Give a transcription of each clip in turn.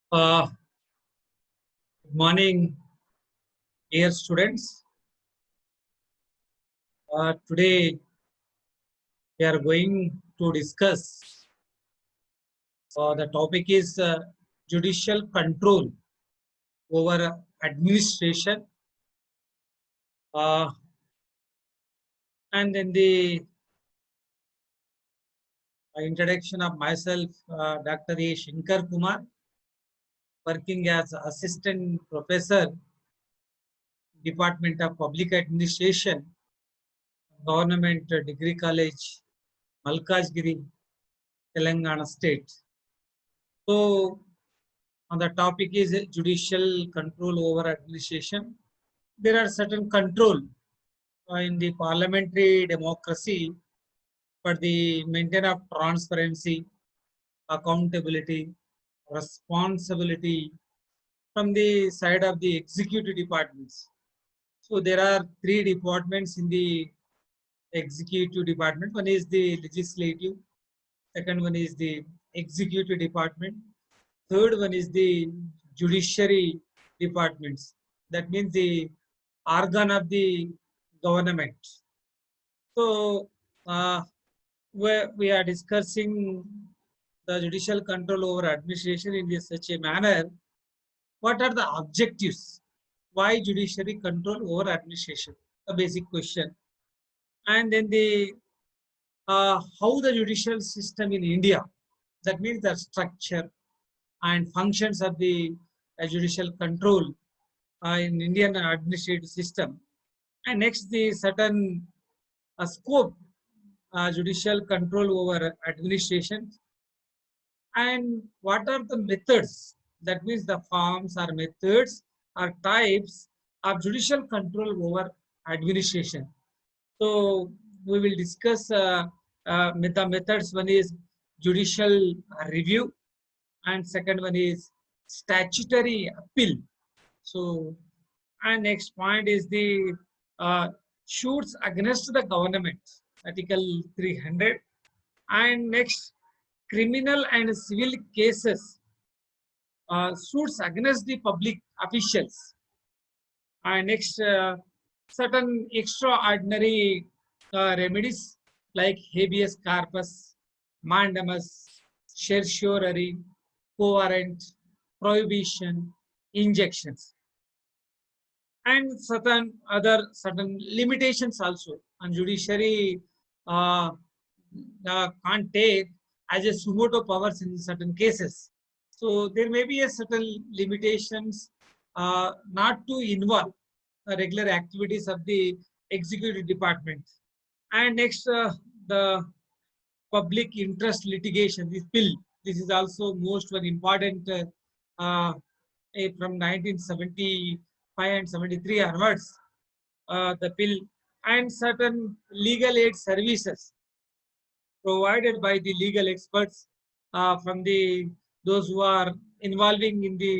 Good morning, dear students. Today we are going to discuss. The topic is judicial control over administration, uh, and then the introduction of myself, Dr. A. Shankar Kumar, working as assistant professor, Department of Public Administration, Government Degree College, Malkajgiri, Telangana State. So, on the topic is judicial control over administration. There are certain control in the parliamentary democracy for the maintenance of transparency, accountability, responsibility from the side of the executive departments. So there are three departments in the executive department. One is the legislative, second one is the executive department, third one is the judiciary departments. That means the organ of the government. So we are discussing the judicial control over administration in such a manner. What are the objectives? Why judiciary control over administration? A basic question. And then the how the judicial system in India. That means the structure and functions of the judicial control in Indian administrative system. And next, the certain scope judicial control over administration, and what are the methods, that means the forms or methods or types of judicial control over administration. So we will discuss the methods. One is judicial review and second one is statutory appeal. So, and next point is the uh, shoots against the government, Article 300. And next, criminal and civil cases, suits against the public officials. And next, certain extraordinary remedies like habeas corpus, mandamus, certiorari, co-warrant, prohibition, injunctions, and certain limitations also. And judiciary uh, can't take as a sumoto powers in certain cases. So there may be a certain limitations not to involve regular activities of the executive department. And next, the public interest litigation, this bill. This is also most one important uh, from 1975 and 73 onwards. The bill and certain legal aid services provided by the legal experts from the those who are involving in the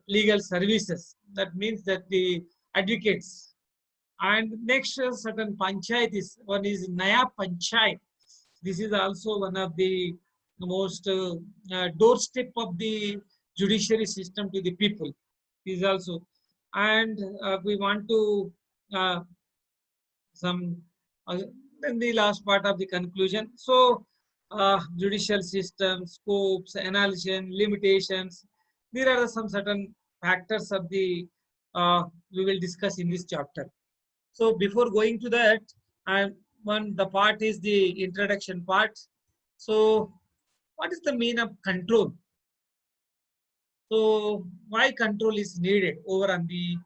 legal services. That means that the advocates. And next, certain panchayat is one is Naya Panchayat. This is also one of the most doorstep of the judiciary system to the people. This is also, and we want to uh, some uh, then the last part of the conclusion. So, judicial system, scopes, analysis, limitations. There are some certain factors of the we will discuss in this chapter. So, before going to that, and one the part is the introduction part. So, what is the mean of control? So, why control is needed over on the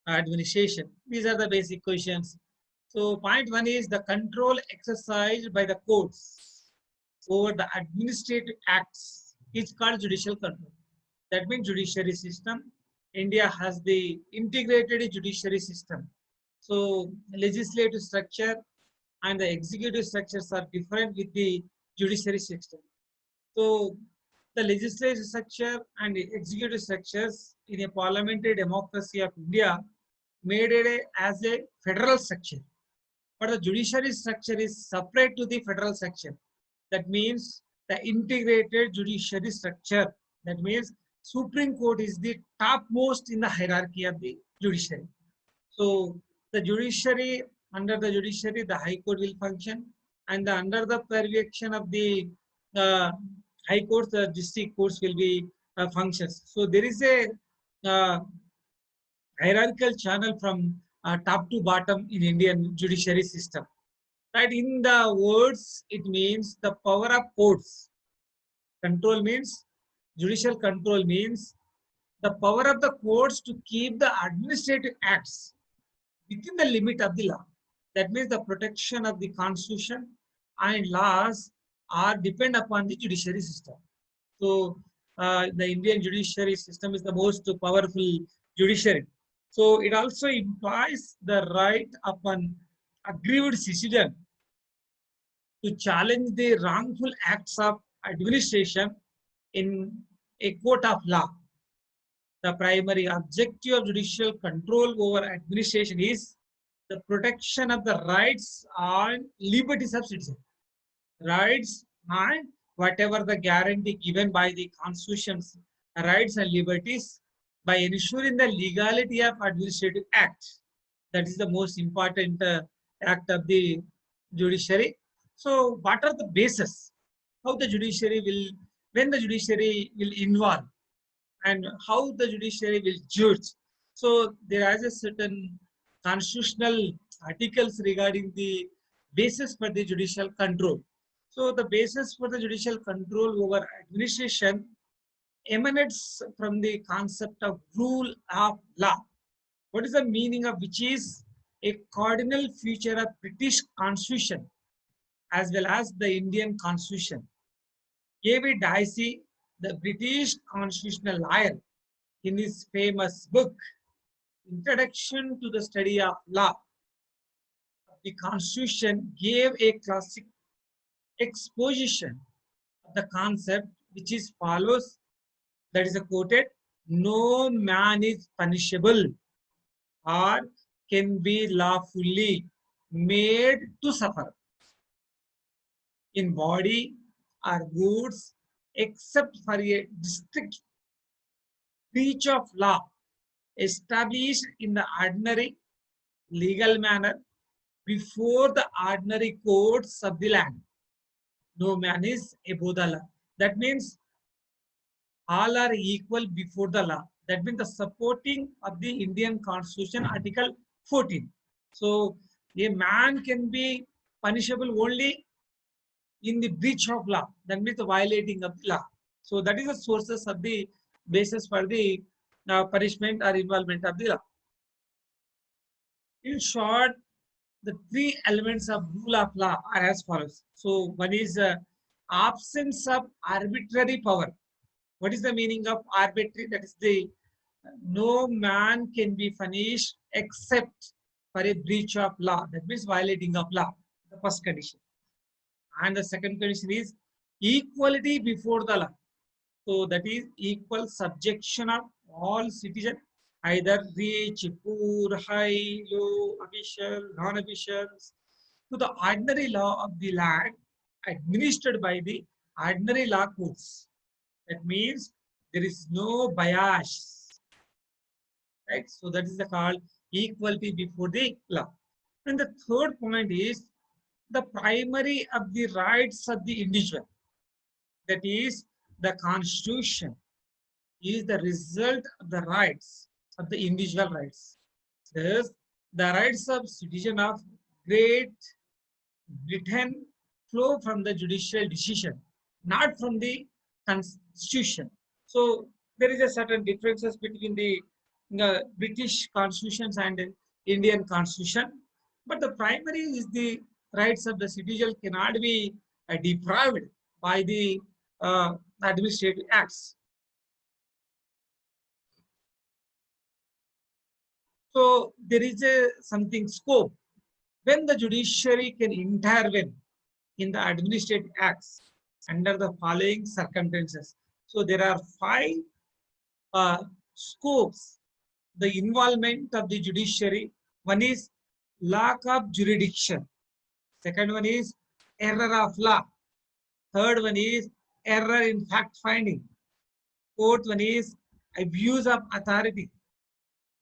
administration? These are the basic questions. So point one is the control exercised by the courts over the administrative acts is called judicial control. That means judiciary system. India has the integrated judiciary system. So legislative structure and the executive structures are different with the judiciary system. So the legislative structure and the executive structures in a parliamentary democracy of India made it as a federal structure, but the judiciary structure is separate to the federal structure. That means the integrated judiciary structure. That means Supreme Court is the topmost in the hierarchy of the judiciary. So the judiciary, under the judiciary, the High Court will function, and under the purview of the uh, High Court, the district courts will be functions. So there is a uh, hierarchical channel from top to bottom in Indian judiciary system. Right? In the words, it means the power of courts. Control means judicial control means the power of the courts to keep the administrative acts within the limit of the law. That means the protection of the constitution and laws are depend upon the judiciary system. So the Indian judiciary system is the most powerful judiciary. So it also implies the right upon aggrieved citizen to challenge the wrongful acts of administration in a court of law. The primary objective of judicial control over administration is the protection of the rights and liberties of citizens. Rights and whatever the guarantee given by the constitution's rights and liberties by ensuring the legality of administrative acts. That is the most important act of the judiciary. So what are the basis? How the judiciary will, when the judiciary will involve and how the judiciary will judge. So there is a certain constitutional articles regarding the basis for the judicial control. So the basis for the judicial control over administration emanates from the concept of rule of law. What is the meaning of which is a cardinal feature of British Constitution as well as the Indian Constitution. A.V. Dicey, the British constitutional lawyer, in his famous book, Introduction to the Study of Law, the Constitution gave a classic exposition of the concept which is follows, that is quoted, no man is punishable or can be lawfully made to suffer in body or goods except for a distinct breach of law established in the ordinary legal manner before the ordinary courts of the land. No man is above the law. That means all are equal before the law. That means the supporting of the Indian Constitution, Article 14. So a man can be punishable only in the breach of law. That means the violating of the law. So that is the sources of the basis for the punishment or involvement of the law. In short, the three elements of rule of law are as follows. So one is absence of arbitrary power. What is the meaning of arbitrary? That is the no man can be punished except for a breach of law. That means violating of law. The first condition. And the second condition is equality before the law. So that is equal subjection of all citizens, either rich, poor, high, low, official, non-officials, to the ordinary law of the land administered by the ordinary law courts. That means there is no bias, right? So that is the called equality before the law. And the third point is the primary of the rights of the individual. That is the constitution is the result of the rights of the individual rights. Thus, the rights of citizen of Great Britain flow from the judicial decision, not from the constitution. So there is a certain differences between the British constitutions and Indian constitution, but the primary is the rights of the citizen cannot be deprived by the administrative acts. So there is a something scope when the judiciary can intervene in the administrative acts under the following circumstances. So there are five scopes, the involvement of the judiciary. One is lack of jurisdiction. Second one is error of law. Third one is error in fact finding. Fourth one is abuse of authority.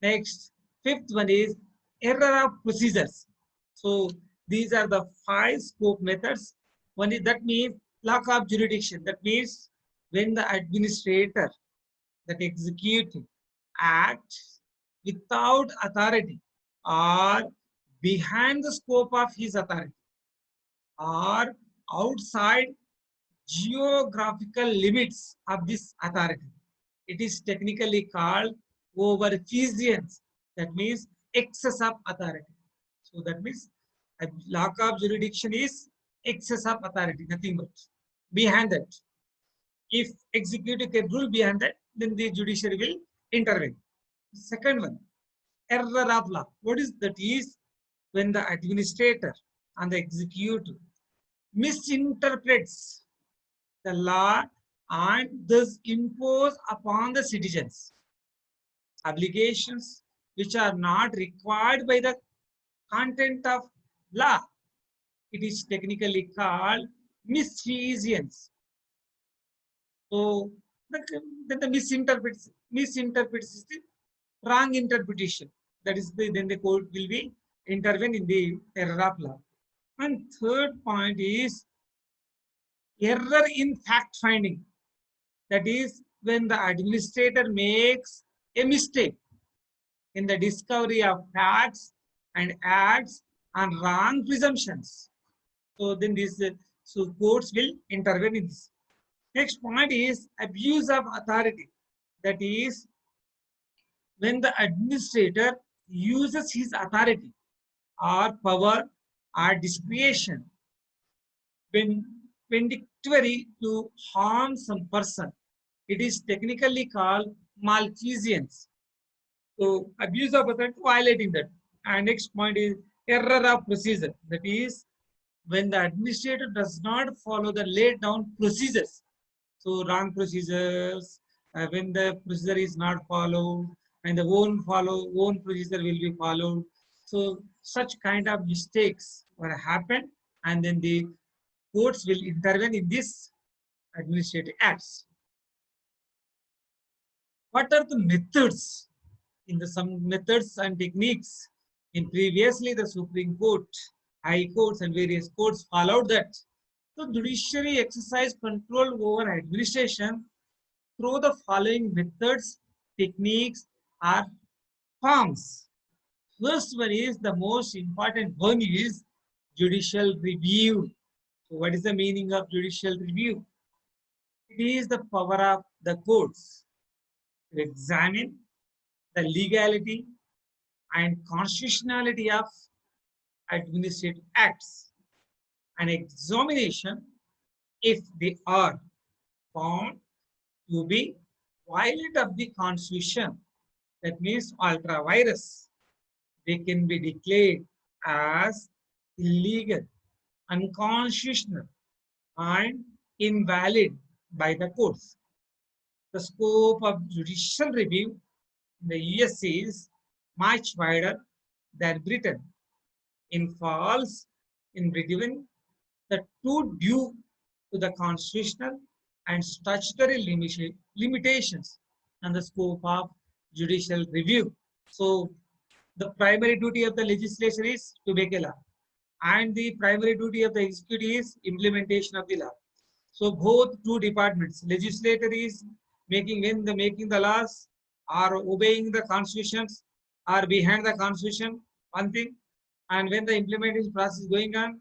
Next, fifth one is error of procedures. So these are the five scope methods. One is that means lack of jurisdiction. That means when the administrator, that executive, acts without authority or behind the scope of his authority or outside geographical limits of this authority. It is technically called overfeasience. That means excess of authority. So that means a lack of jurisdiction is excess of authority, nothing but. Behind that, if executive can rule behind that, then the judiciary will intervene. Second one, error of law. What is that? Is when the administrator and the executive misinterprets the law and thus impose upon the citizens obligations which are not required by the content of law. It is technically called misfeasance. So then the misinterprets is the wrong interpretation. That is then the court will be intervene in the error of law. And third point is error in fact finding. That is when the administrator makes a mistake in the discovery of facts and acts on wrong presumptions. So then this so courts will intervene in this. Next point is abuse of authority. That is when the administrator uses his authority or power or discretion when vindictory to harm some person. It is technically called malfeasance. So abuse of authority, violating that. And next point is error of procedure. That is when the administrator does not follow the laid down procedures. So wrong procedures, when the procedure is not followed, and the own procedure will be followed. So such kind of mistakes will happen, and then the courts will intervene in this administrative acts. What are the methods? In the some methods and techniques in previously the Supreme Court, High Courts and various courts followed that. So judiciary exercise control over administration through the following methods, techniques, or forms. First one is the most important one is judicial review. So what is the meaning of judicial review? It is the power of the courts to examine the legality and constitutionality of administrative acts. An examination, if they are found to be violate of the constitution, that means ultra virus, they can be declared as illegal, unconstitutional, and invalid by the courts. The scope of judicial review in the US is much wider than Britain. In falls in Britain, the two due to the constitutional and statutory limitations and the scope of judicial review. So the primary duty of the legislature is to make a law, and the primary duty of the executive is implementation of the law. So both two departments, legislator is making the laws, are obeying the constitutions, are behind the constitution, one thing, and when the implementation process is going on,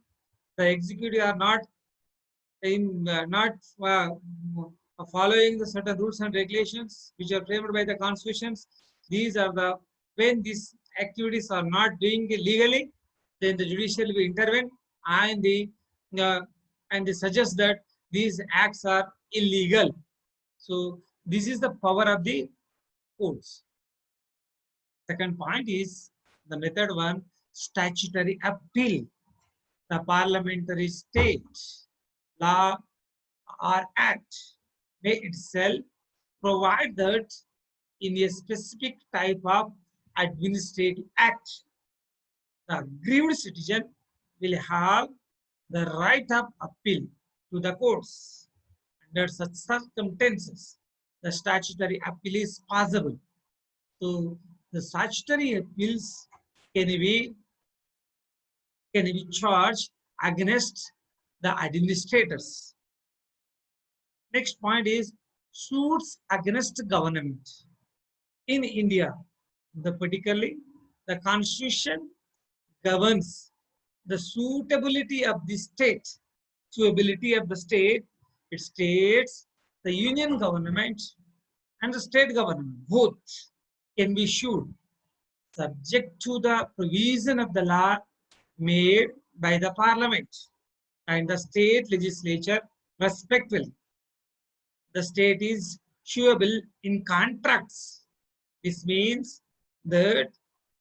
the executive are not following the certain rules and regulations which are framed by the constitutions. These are the when these activities are not doing it legally, then the judiciary will intervene and uh, they suggest that these acts are illegal. So this is the power of the courts. Second point is the method one, statutory appeal. The parliamentary state law or act may itself provide that in a specific type of administrative act, the aggrieved citizen will have the right of appeal to the courts under such circumstances. the statutory appeal is possible. So the statutory appeals can be charged against the administrators. Next point is suits against government. In India, particularly the constitution governs the suitability of the state. It states the union government and the state government both can be sued subject to the provision of the law made by the parliament and the state legislature respectively. The state is suable in contracts. This means that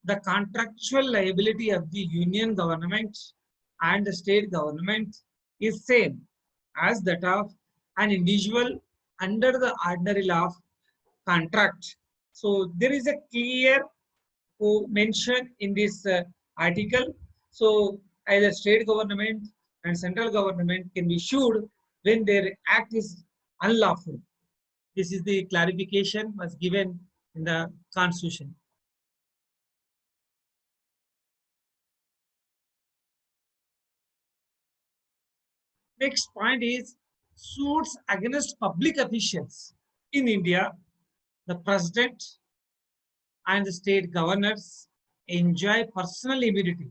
the contractual liability of the union government and the state government is same as that of an individual under the ordinary law of contract. So there is a clear mention in this article. So either state government and central government can be sued when their act is unlawful. This is the clarification was given in the constitution. Next point is suits against public officials. In India, the president and the state governors enjoy personal immunity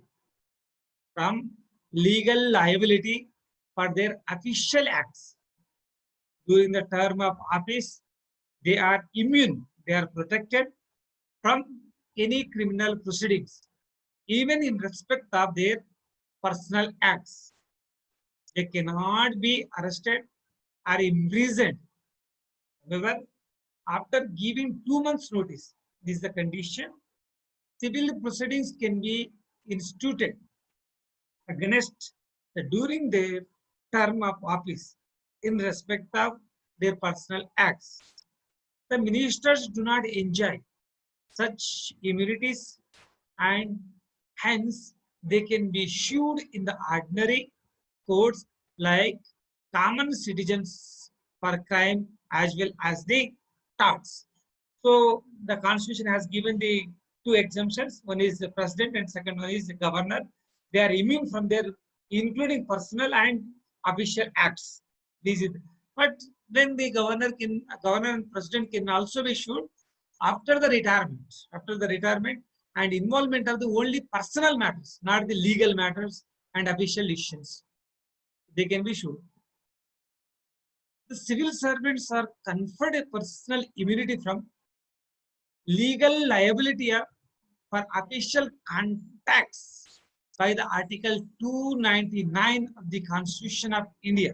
from legal liability for their official acts. During the term of office, they are immune, they are protected from any criminal proceedings, even in respect of their personal acts. They cannot be arrested or imprisoned. However, after giving 2 months notice, this is the condition, civil proceedings can be instituted against during their term of office in respect of their personal acts. The ministers do not enjoy such immunities and hence they can be sued in the ordinary courts like common citizens for crime as well as the torts. So the constitution has given the two exemptions. One is the president and second one is the governor. They are immune from their including personal and official acts. This is, but then the governor and president can also be sued after the retirement. After the retirement and involvement of the only personal matters, not the legal matters and official decisions. They can be sued. The civil servants are conferred a personal immunity from legal liability for official contacts by the Article 299 of the Constitution of India.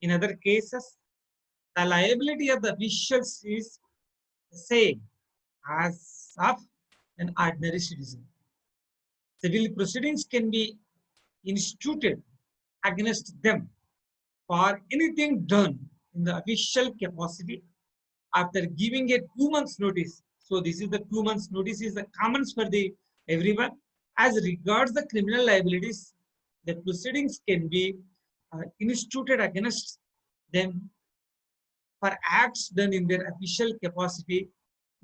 In other cases, the liability of the officials is the same as of an ordinary citizen. Civil proceedings can be instituted against them for anything done in the official capacity after giving a 2 months notice. So this is the 2 months notice is the commons for the everyone. As regards the criminal liabilities, the proceedings can be instituted against them for acts done in their official capacity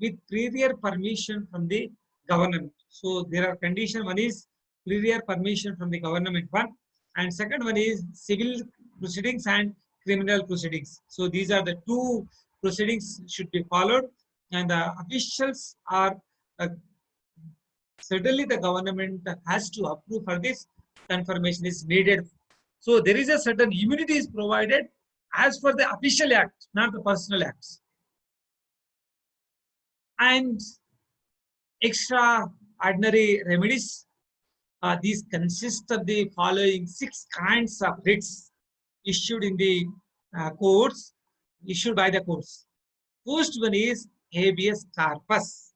with prior permission from the government. So there are conditions. One is prior permission from the government one, and second one is civil proceedings and criminal proceedings. So these are the two proceedings should be followed, and the officials are certainly the government has to approve for this. Confirmation is needed. So there is a certain immunity is provided as for the official act, not the personal acts. And extraordinary remedies. These consist of the following 6 kinds of writs issued in the courts, issued by the courts. First one is habeas corpus.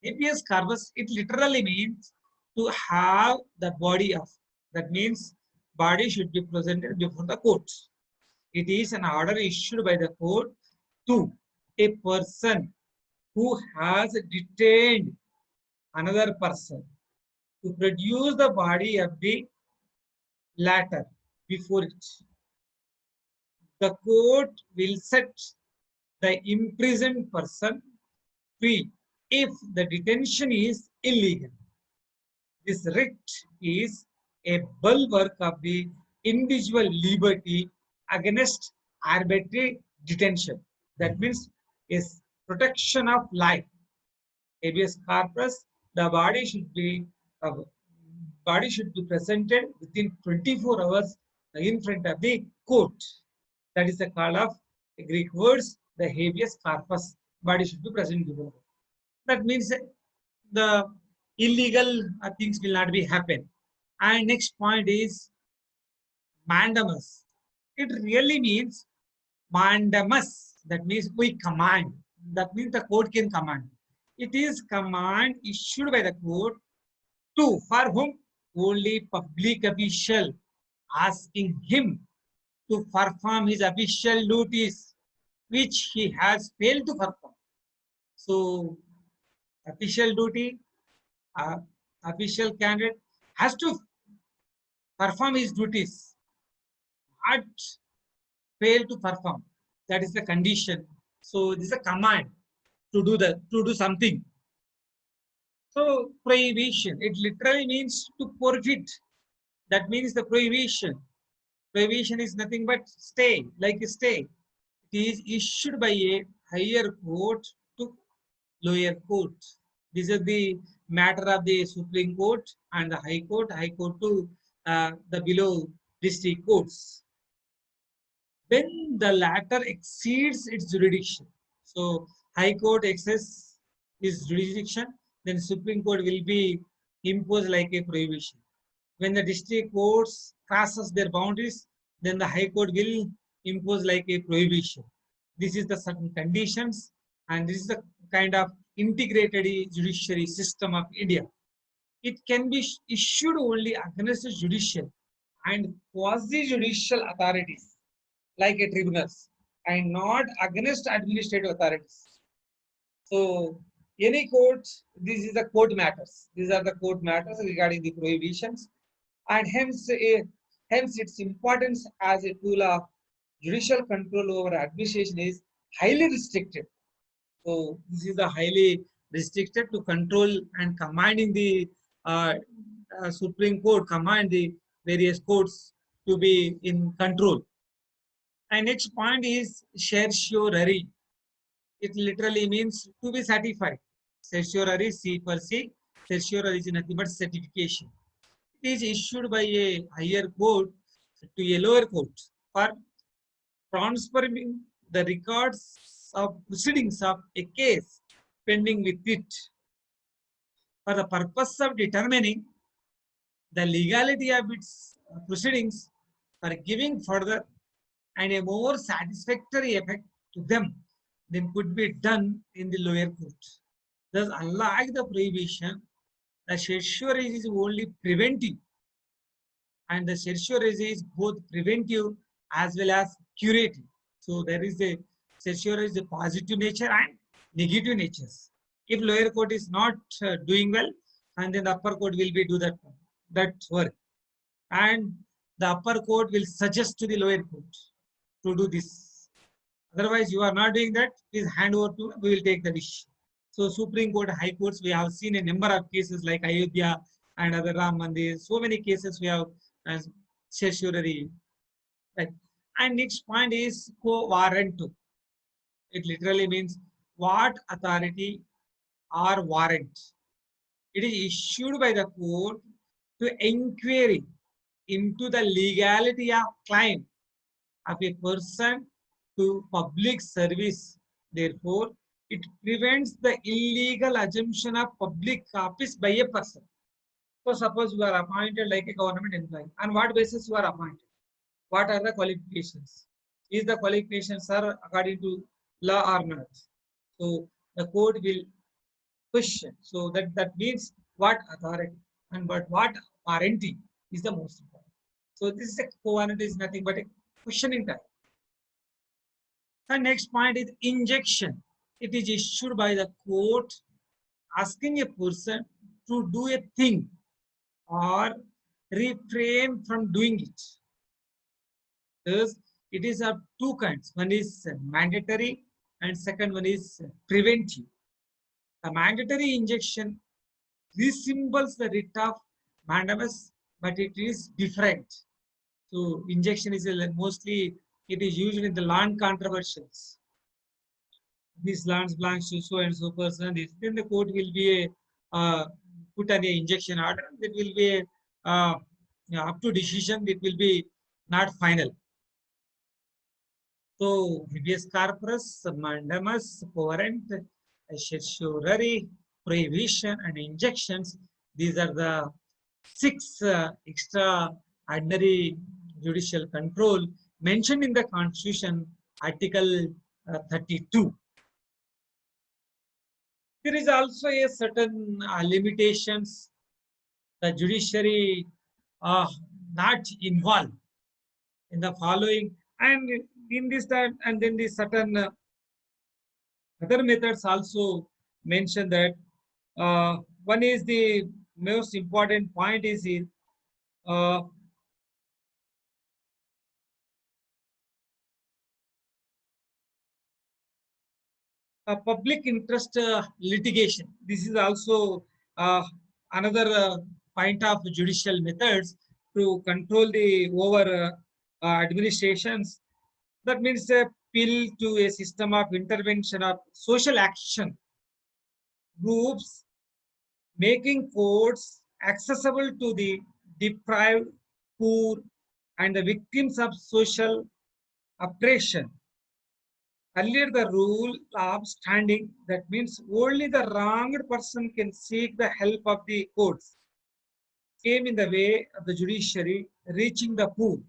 Habeas corpus, it literally means to have the body of. That means body should be presented before the court. It is an order issued by the court to a person who has detained another person to produce the body of the latter before it. The court will set the imprisoned person free if the detention is illegal. This writ is a bulwark of the individual liberty against arbitrary detention. That means is protection of life. Habeas corpus, the uh, body should be presented within 24 hours in front of the court. That is the call of the Greek words, the habeas corpus. Body should be present before. That means the illegal things will not be happen. And next point is mandamus. It really means mandamus. That means we command. That means the court can command. It is command issued by the court to for whom only public official asking him to perform his official duties which he has failed to perform. So official duty, uh, official candidate has to perform his duties, not fail to perform. That is the condition. So this is a command to do something. So prohibition, it literally means to forfeit. That means the prohibition. Prohibition is nothing but stay, like a stay. It is issued by a higher court to lower court. This is the matter of the Supreme Court and the High Court, to the below district courts. When the latter exceeds its jurisdiction, so High Court excess its jurisdiction, then Supreme Court will be imposed like a prohibition. When the district courts crosses their boundaries, then the High Court will impose like a prohibition. This is the certain conditions, and this is the kind of integrated judiciary system of India. It can be issued only against the judicial and quasi-judicial authorities like a tribunals and not against administrative authorities. So any court, this is the court matters. These are the court matters regarding the prohibitions, and hence its importance as a tool of judicial control over administration is highly restricted. So this is the highly restricted to control and commanding the Supreme Court, command the various courts to be in control. And next point is certiorari. It literally means to be certified. Certiorari, C for C. Certiorari is nothing but certification. It is issued by a higher court to a lower court for transferring the records of proceedings of a case pending with it for the purpose of determining the legality of its proceedings, for giving further and a more satisfactory effect to them than could be done in the lower court. Thus, unlike the prohibition, the certiorari is only preventive, and the certiorari is both preventive as well as curative. So there is a certiorari is a positive nature and negative natures. If lower court is not doing well, and then the upper court will be do that work, and the upper court will suggest to the lower court to do this. Otherwise, you are not doing that, please hand over to, we will take the decision. So Supreme Court, High Courts, we have seen a number of cases like Ayodhya and other Ram Mandir. So many cases we have as certiorari. Right. And next point is quo warranto. It literally means what authority or warrant. It is issued by the court to inquiry into the legality of claim of a person to public service. Therefore, it prevents the illegal assumption of public office by a person. So suppose you are appointed like a government employee. On what basis you are appointed? What are the qualifications? Is the qualifications are according to law or not? So the court will question. So that means what authority and what warranty is the most important. So this is a co-warranty is nothing but a questioning type. The next point is injunction. It is issued by the court asking a person to do a thing or refrain from doing it. Thus, it is of two kinds. One is mandatory and second one is preventive. The mandatory injection resembles the writ of mandamus, but it is different. So injection is mostly it is used in the land controversials. These lands belongs to so and so person. Then the court will be a put an injection order. That will be a up to decision. It will be not final. So habeas corpus, mandamus, warrant, certiorari, prohibition, and injunctions. These are the six extraordinary judicial control mentioned in the Constitution, Article 32. There is also a certain limitations. The judiciary are not involved in the following, and in this that, and then the certain other methods also mention that one is the most important point is uh, public interest litigation. This is also another point of judicial methods to control the over administrations. That means a appeal to a system of intervention of social action groups, making courts accessible to the deprived, poor, and the victims of social oppression. Earlier, the rule of standing, that means only the wronged person can seek the help of the courts, came in the way of the judiciary reaching the poor.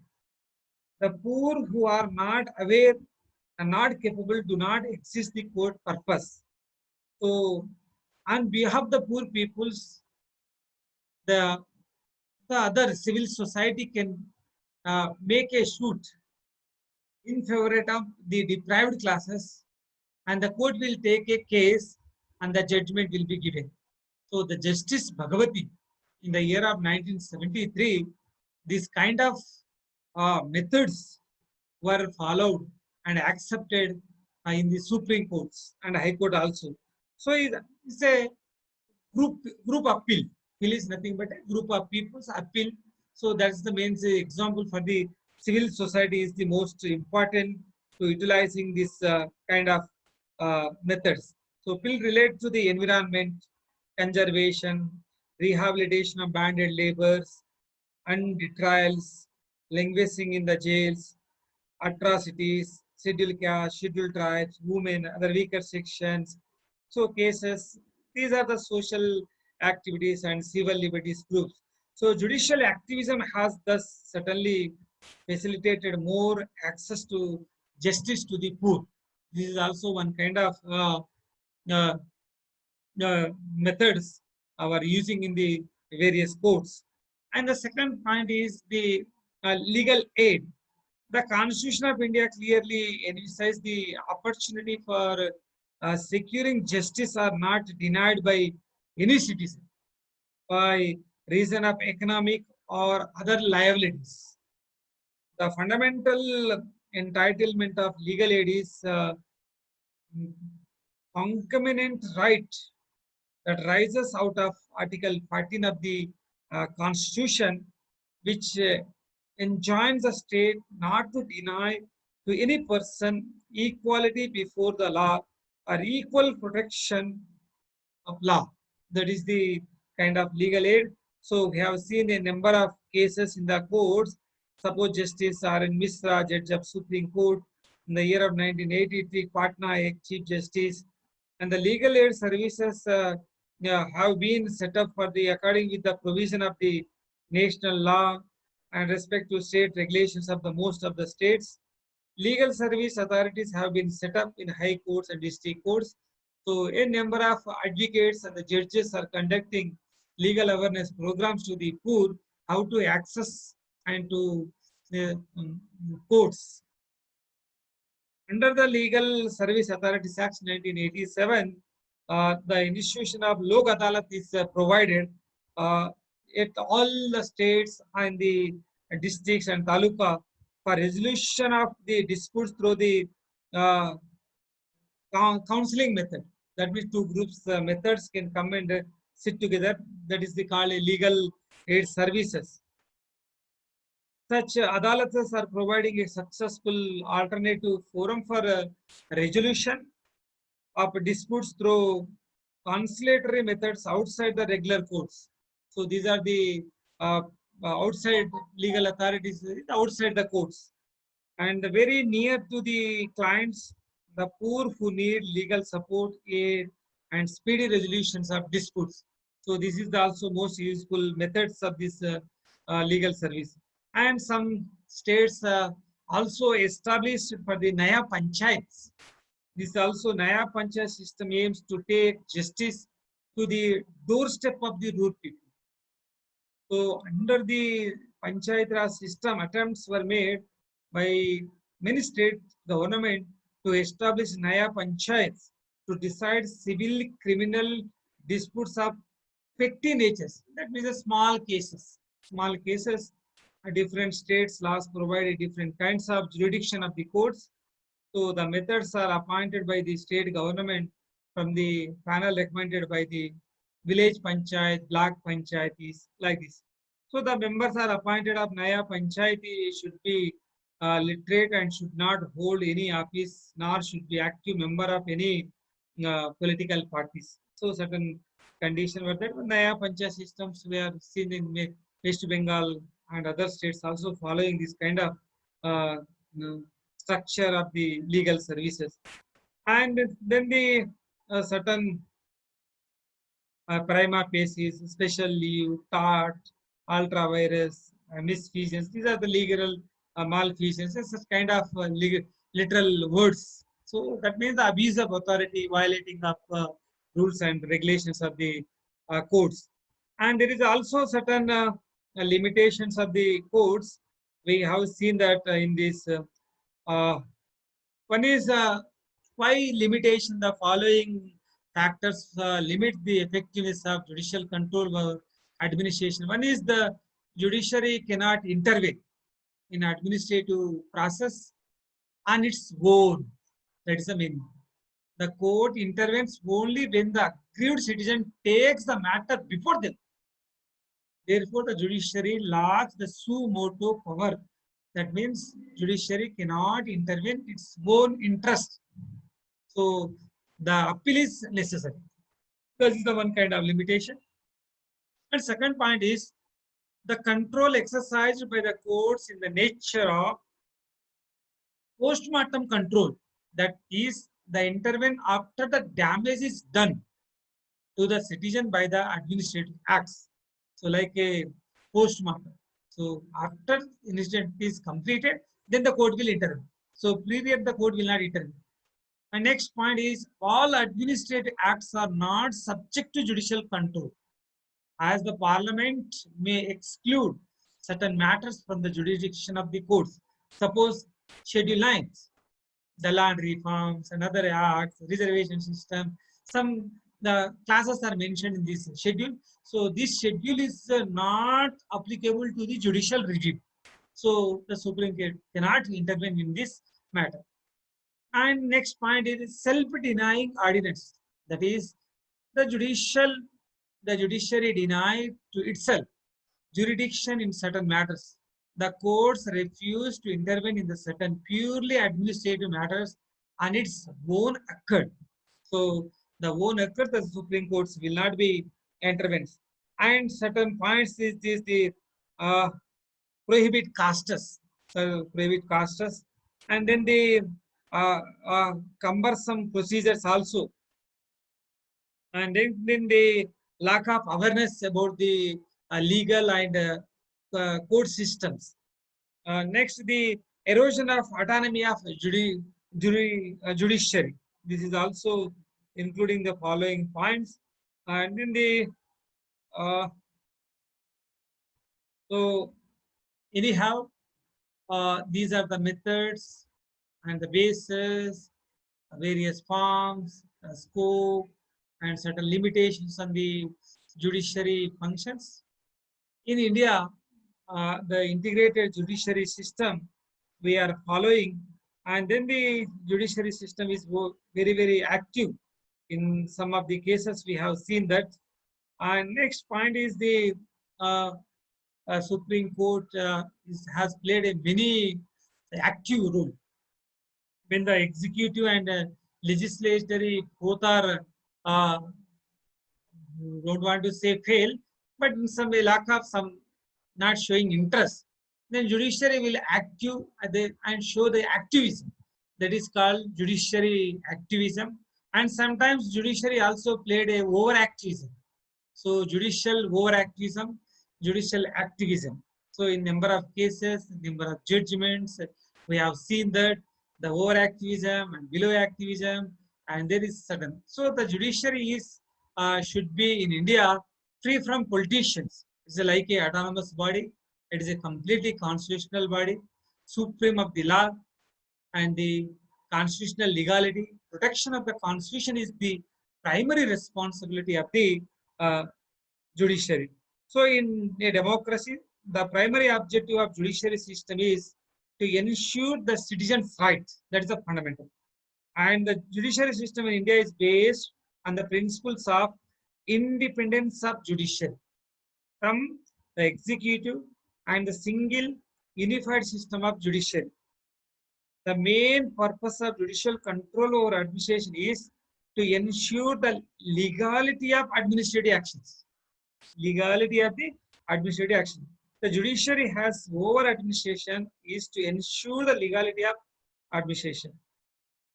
The poor who are not aware and not capable do not exist the court purpose. So, on behalf of the poor peoples, the, the other civil society can make a suit in favor of the deprived classes, and the court will take a case and the judgment will be given. So the Justice Bhagavati in the year of 1973, this kind of methods were followed and accepted in the Supreme Courts and High Court also. So it's a group appeal. Appeal is nothing but a group of people's appeal. So that's the main example for the civil society is the most important to utilizing this kind of methods. So appeal relate to the environment, conservation, rehabilitation of banded laborers, and trials, languishing in the jails, atrocities, scheduled caste, scheduled tribes, women, other weaker sections. So cases, these are the social activities and civil liberties groups. So judicial activism has thus certainly facilitated more access to justice to the poor. This is also one kind of uh, methods are using in the various courts. And the second point is the legal aid. The Constitution of India clearly emphasizes the opportunity for securing justice are not denied by any citizen by reason of economic or other liabilities. The fundamental entitlement of legal aid is concomitant right that rises out of Article 14 of the Constitution, which enjoins the state not to deny to any person equality before the law or equal protection of law. That is the kind of legal aid. So we have seen a number of cases in the courts. Suppose Justice R.N. Misra, Judge of Supreme Court, in the year of 1983, Patna Chief Justice, and the legal aid services have been set up for the according with the provision of the national law and respect to state regulations of the most of the states. Legal service authorities have been set up in high courts and district courts. So a number of advocates and the judges are conducting legal awareness programs to the poor how to access and to courts. Under the Legal Service Authorities Act 1987, the institution of Lok Adalat is provided at all the states and the districts and taluka for resolution of the disputes through the uh, counseling method. That means two groups methods can come and sit together. That is the called legal aid services. Such adalatas are providing a successful alternative forum for resolution of disputes through conciliatory methods outside the regular courts. So these are the uh, outside legal authorities, outside the courts, and very near to the clients, the poor who need legal support, aid, and speedy resolutions of disputes. So this is the also most useful methods of this legal service. And some states also established for the Naya Panchayats. This also Naya Panchayat system aims to take justice to the doorstep of the rural people. So under the Panchayat Raj system, attempts were made by many state government to establish Naya Panchayats to decide civil criminal disputes of petty natures. That means the small cases. Small cases, different states laws provide different kinds of jurisdiction of the courts. So the methods are appointed by the state government from the panel recommended by the village panchayat, block panchayatis, like this. So the members are appointed of Naya Panchayati should be literate and should not hold any office, nor should be active member of any political parties. So certain condition were that Naya Panchayat systems were seen in West Bengal and other states also following this kind of uh, structure of the legal services. And then the certain prima facie, special leave, tort, ultra virus, misfeasance. These are the legal malfeasance, such kind of legal, literal words. So that means the abuse of authority, violating of rules and regulations of the courts. And there is also certain limitations of the courts. We have seen that in this uh, one is why limitation the following factors limit the effectiveness of judicial control over administration. One is the judiciary cannot intervene in administrative process on its own. That is the main. The court intervenes only when the aggrieved citizen takes the matter before them. Therefore, the judiciary lacks the suo motu power. That means judiciary cannot intervene its own interest. So the appeal is necessary. This is the one kind of limitation. And second point is the control exercised by the courts in the nature of post-mortem control. That is the intervention after the damage is done to the citizen by the administrative acts. So like a post-mortem. So after incident is completed, then the court will intervene. So previous the court will not intervene. My next point is all administrative acts are not subject to judicial control, as the parliament may exclude certain matters from the jurisdiction of the courts. Suppose Schedule 9, the land reforms and other acts, reservation system, some the classes are mentioned in this schedule. So this schedule is not applicable to the judicial review. So the Supreme Court cannot intervene in this matter. And next point is self-denying ordinance. That is, the judiciary denied to itself jurisdiction in certain matters. The courts refuse to intervene in the certain purely administrative matters on its own accord. So the own accord, the Supreme Courts will not be intervened. And certain points is the uh, prohibit castes. So prohibit castes, and then the uh, cumbersome procedures also, and then the lack of awareness about the legal and court systems. Next, the erosion of autonomy of judiciary. This is also including the following points. And then the uh, so anyhow, these are the methods and the bases, various forms, scope, and certain limitations on the judiciary functions. In India, the integrated judiciary system we are following And then the judiciary system is very, very active. In some of the cases, we have seen that. And next point is the uh, Supreme Court has played a very active role when the executive and legislatory both are uh, don't want to say fail, but in some way lack of some not showing interest, then judiciary will active and show the activism. That is called judiciary activism. And sometimes judiciary also played a overactivism. So judicial overactivism, judicial activism. So in number of cases, number of judgments, we have seen that the overactivism and below activism, and there is sudden. So the judiciary is should be in India free from politicians. It's like a autonomous body. It is a completely constitutional body, supreme of the law, and the constitutional legality. Protection of the constitution is the primary responsibility of the uh, judiciary. So in a democracy, the primary objective of judiciary system is to ensure the citizens' rights. That is the fundamental. And the judiciary system in India is based on the principles of independence of judiciary from the executive and the single unified system of judiciary. The main purpose of judicial control over administration is to ensure the legality of administrative actions. Legality of the administrative action. The judiciary has over administration is to ensure the legality of administration.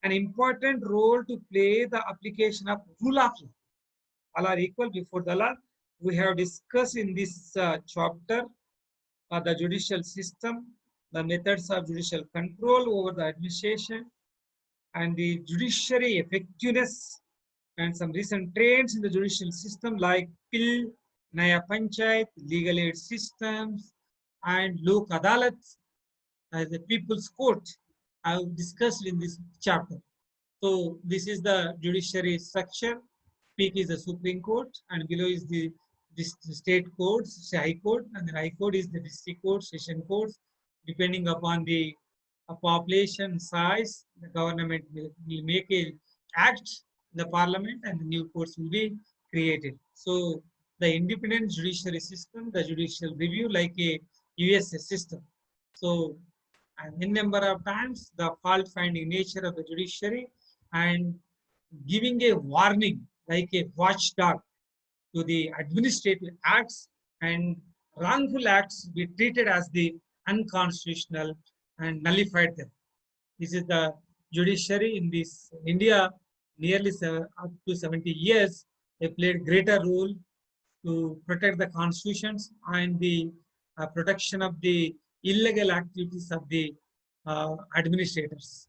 An important role to play the application of rule of law. All are equal before the law. We have discussed in this chapter the judicial system, the methods of judicial control over the administration, and the judiciary effectiveness, and some recent trends in the judicial system like Pill, Naya Panchayat, legal aid systems, and Lok Adalat as a people's court. I have discussed in this chapter. So this is the judiciary structure. Peak is the Supreme Court, and below is the state courts, High Court, and the High Court is the district court, session courts. Depending upon the population size, the government will make a act, the parliament, and the new courts will be created. So the independent judiciary system, the judicial review, like a USA system. So and in number of times, the fault finding nature of the judiciary and giving a warning like a watchdog to the administrative acts, and wrongful acts be treated as the unconstitutional and nullified them. This is the judiciary in this India. Nearly up to 70 years, they played greater role to protect the constitutions and the protection of the illegal activities of the administrators.